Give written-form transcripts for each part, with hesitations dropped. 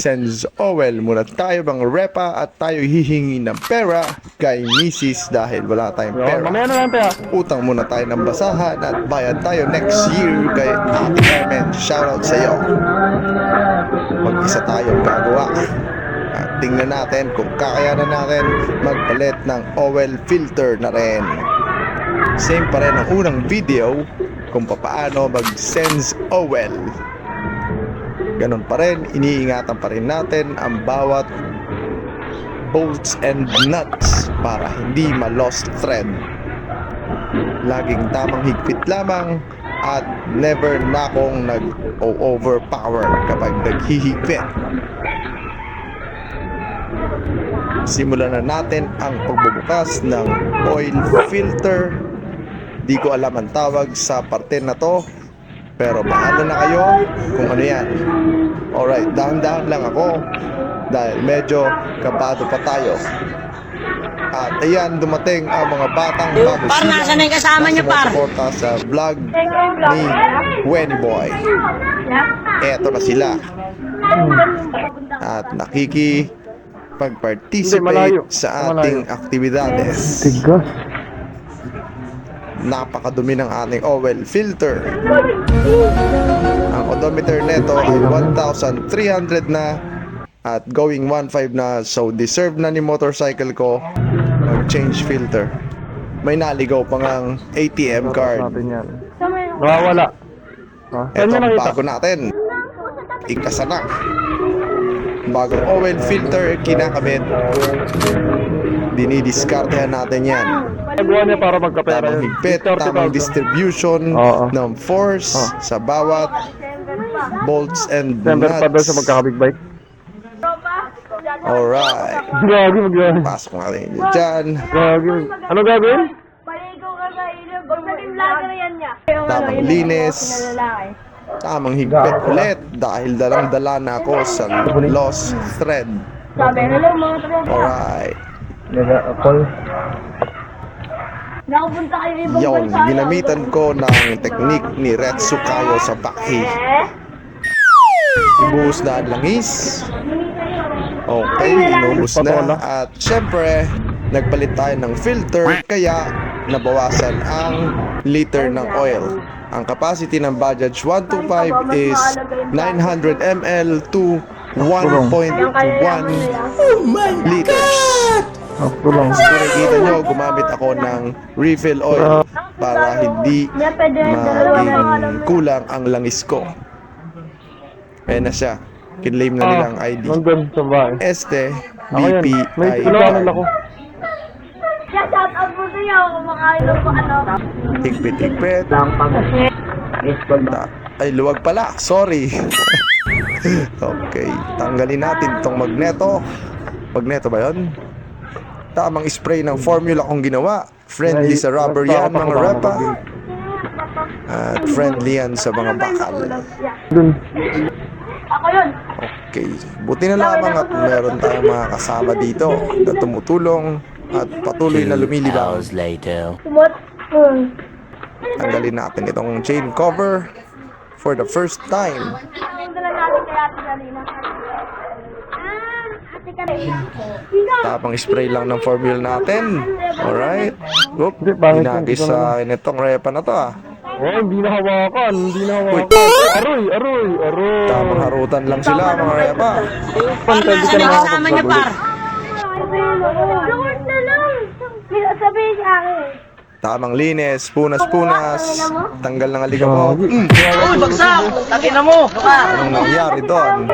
Sense Owel muna tayo mga repa at tayo hihingi ng pera kay Mrs. dahil wala tayong pera. Mamaya na lang pera. Utang muna tayo ng basahan at bayad tayo next year kay Ate Carmen. Shoutout sa iyo. Mag-isa tayong gagawa. At tingnan natin kung kakayanan natin magpalit ng Owel filter na rin. Same pa rin ang unang video kung paano mag-Sense Owel. Ganon pa rin, iniingatan pa rin natin ang bawat bolts and nuts para hindi ma-lost thread. Laging tamang higpit lamang at never na akong nag-overpower kapag naghihigpit. Simulan na natin ang pagbubukas ng oil filter. Di ko alam ang tawag sa parte na to, pero bahala na kayo kung ano yan. Alright, dahan-dahan lang ako dahil medyo kabado pa tayo. At ayan, dumating ang mga batang bago Par, nasa na yung kasama niyo, par? sumusuporta sa vlog ni Wenny Boy. Eto na sila. At nakikipag-participate sa ating aktibidades. Tigas. Napakadumi ng ating Owel filter. Ang odometer neto ay 1,300 na at going 1,500 na, so deserve na ni motorcycle ko mag-change filter. May naligaw pa ngang ATM card. Natin yan. Nawawala. Ito ang bago natin. Ikasa na. Bagong Owel filter kinakabit. Dinidiskartehan natin yan. Nagawa niya para magkapera Tamang yun. higpit, tamang distribution ng force sa bawat bolts and December pa daw sa nuts. magkakabig bike. Alright. Gagi mag-gagi. Pasok natin yun dyan. Gagi. Ano gagawin? Paligo ka sa ilog. Magsaling vlogger yan niya. Tamang linis. Tamang higpit ulit dahil dalang-dala na ako sa lost thread. Sabi, hello mga tropa. Alright. Nag-call. Nakapunta kayo ibang Yon, bansa. ginamitan ko ng teknik ni Retsu Kayo sa Baki. Ibuhos na ang langis. Okay, inubos na. At syempre, nagpalit tayo ng filter kaya nabawasan ang liter ng oil. Ang capacity ng Bajaj 125 is 900 ml to 1.1 liters. Ako lang. Kung nakikita nyo, gumamit ako ng refill oil para hindi maging kulang ang langis ko. Ayan na siya. Kinlaim na nila ang ID. Nandun sa bahay. Este, Ako yan. May BPI kailangan ako. Siya, shout out mo sa'yo. Kumakain ng ano. Higpit-higpit. Ay, luwag pala. Sorry. Okay. Tanggalin natin tong magneto. Magneto ba yun? Tamang spray ng formula kong ginawa. Friendly sa rubber yan, mga repa. At friendly yan sa mga bakal. Dun. Ako yun. Okay. Buti na lamang at meron tayong mga kasama dito na tumutulong at patuloy na lumilibang. Sumot. Tanggalin natin itong chain cover for the first time. Ito na natin kay Ate Galina. Ate Galina. Tapang spray lang ng formula natin. Alright. Oop, Hindi, bakit hinagis hindi ko sa akin itong repa na to ah. Oh, hindi na hawakan. Hindi na hawakan. Aroy, aroy, aroy. Tamang harutan lang sila mga repa. Par, nasa na yung kasama niyo, par? Lord na lang. Sabihin sa akin. Tamang linis, punas-punas. Tanggal ng alikabok. Uy, bagsak! Tangina mo! Anong nangyari doon?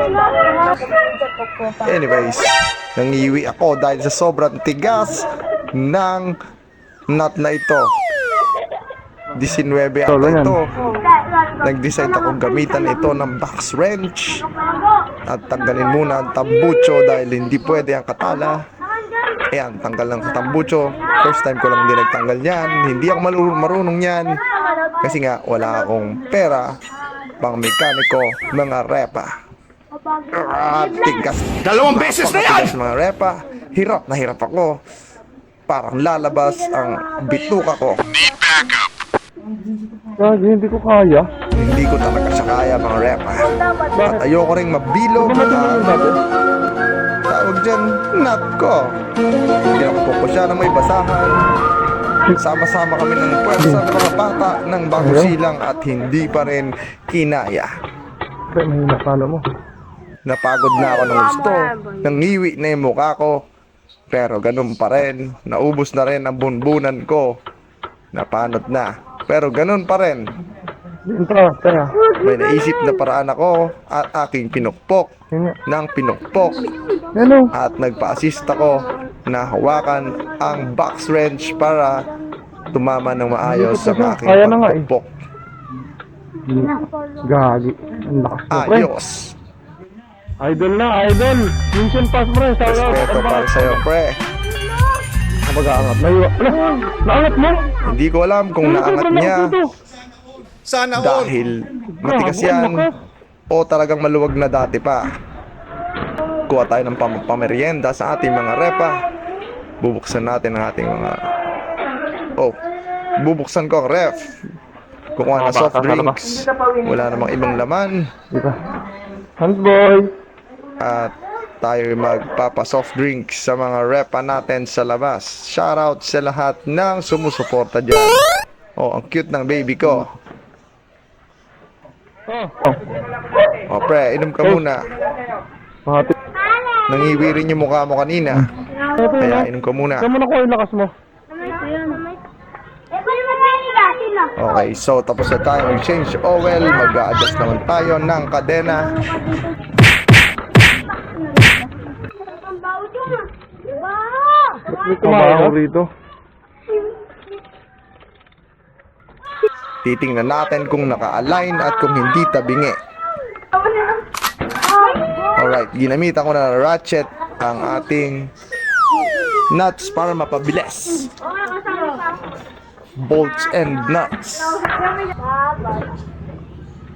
Anyways, nangiwi ako dahil sa sobrang tigas ng nut na ito. 19 ata ito. Nag-decide akong gamitan ito ng box wrench at tanggalin muna ang tambucho dahil hindi pwede ang katala. Ayan, tanggal ng tambucho. First time ko lang din nagtanggal yan. Hindi ako marunong yan kasi nga wala akong pera pang mekaniko mga repa. Tigas. 2 beses na yan! Tigas mga repa. Hirap na hirap ako. Parang lalabas ang bituka ko. Gagi, hindi ko kaya. Hindi ko talaga siya kaya mga rep. Dapat. At ayoko ring mabilog ang tawag dyan, nut ko. Ginakpo ko siya na may basahan. Sama-sama kami ng pwersa ng mga bata ng bago silang at hindi pa rin kinaya. Pre, mahina paano mo? Napagod na ako ng gusto. Nangiwi na yung mukha ko. Pero ganun pa rin. Naubos na rin ang bunbunan ko. Napanot na. Pero ganun pa rin. Dito, tara. May naisip na paraan ako at aking pinukpok Yun nga. ng pinukpok. Ano? At nagpa-assist ako na hawakan ang box wrench para tumama ng maayos sa aking Kaya na nga eh. pagpukpok. Gagi. Ang lakas mo, pre. Ayos. Idol na, idol. Minsan pass, pre. Shout out. Respeto para sa'yo, pre. Mag-aangat. Naangat mo? Hindi ko alam kung naangat niya Sana all. dahil matigas yan o talagang maluwag na dati pa. Kuha tayo ng pamerienda sa ating mga repa. Bubuksan natin ang ating mga... Oh, bubuksan ko ang ref. Kukuha ng soft drinks. Wala namang ibang laman. Dito. Handboy. At tayo magpapa-soft drinks sa mga repa natin sa labas. Shoutout sa lahat ng sumusuporta dyan. Oh, ang cute ng baby ko. Oh, pre, inom ka muna. Mahati. Nangiwi rin yung mukha mo kanina. Kaya inom ka muna. Saan mo nakuha yung lakas mo? Eh, paano magpapaligasin na? Okay, so tapos na tayo mag-change oil. Mag-a-adjust naman tayo ng kadena. Ang baho dyan ah. Baho! May kumain rito. Titingnan natin kung naka-align at kung hindi tabingi. Alright, ginamitan ko na ng ratchet ang ating nuts para mapabilis. Bolts and nuts.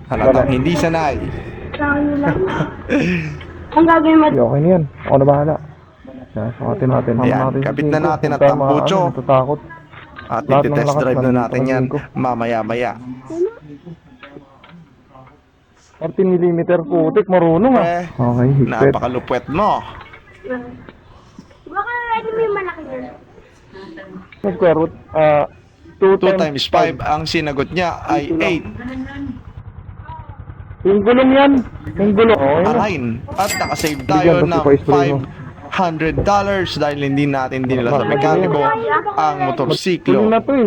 Halatang hindi sanay. Ang gagawin mo? Okay na yan. Ako na bahala. Yan, sukatin natin. Ayan, kabit na natin ang tambucho. Natatakot. At Lahat ng iti-test lakas drive na ng natin yan ko. mamaya-maya. 14mm putik, marunong ah. Pre, Okay, higpit. napakalupwet mo. Baka ready mo yung malaki dyan. Square root, 2 times 5, ang sinagot niya ay 8. Yung gulong yan. Yung gulong. Okay na. Align. At nakasave tayo ng $500 dahil hindi natin dinala sa mekaniko ang motorsiklo. Gulong na to eh.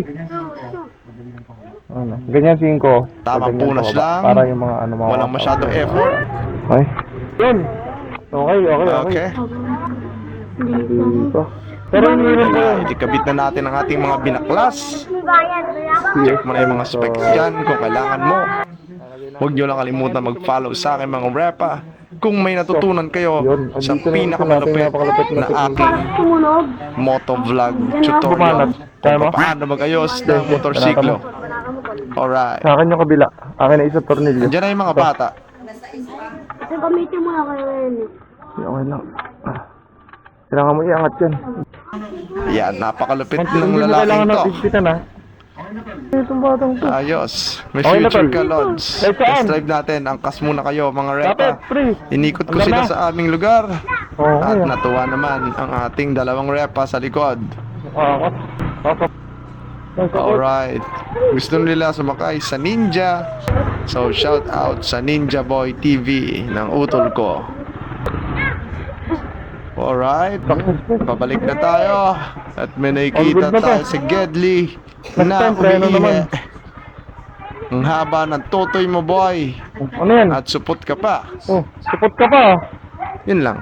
Ano, ganyan 5. Tamang punas lang. Para yung mga ano mga... Walang masyadong effort. Okay. Yun. Okay. Okay. Dito. Pero iniinom ko yun. Itikabit na natin ang ating mga binaklas. Yung bayan, kaya ka. Check mo na yung mga specs dyan kung kailangan mo. Huwag nyo lang kalimutan mag-follow sa akin mga repa. Kung may natutunan kayo Yun. sa Andito na yung pinakamalupit napakalupit na technique. aking Tumunog. motovlog tutorial Bumanat. Kaya mo? kung paano mag-ayos ng motorsiklo. Alright. Sa akin yung kabila. Akin na isa tornilyo. Diyan na yung mga bata. Ito gamitin mo na kayo ngayon. Okay lang. Kailangan mo iangat yan. Yan, napakalupit Hindi ng mo lalaking kailangan to. ng tigpitan ha. Itong batang to. Ayos. May Okay na, future tol. ka, Lods. Kahit saan. Test drive natin. Angkas muna kayo, mga repa. Dapat, pre. Inikot ko Hanggang sila na. sa aming lugar. Oo, At kaya. natuwa naman ang ating dalawang repa sa likod. Alright. Gusto nila sumakay sa Ninja. So, shout out sa Ninja Boy TV ng utol ko. Alright. Pabalik na tayo. At may nakikita All good na tayo to. si Gedli Next na time, preno umiihi. naman. Ang haba ng totoy mo, boy. Ano yan? At supot ka pa. Oh, support ka pa. Yun lang.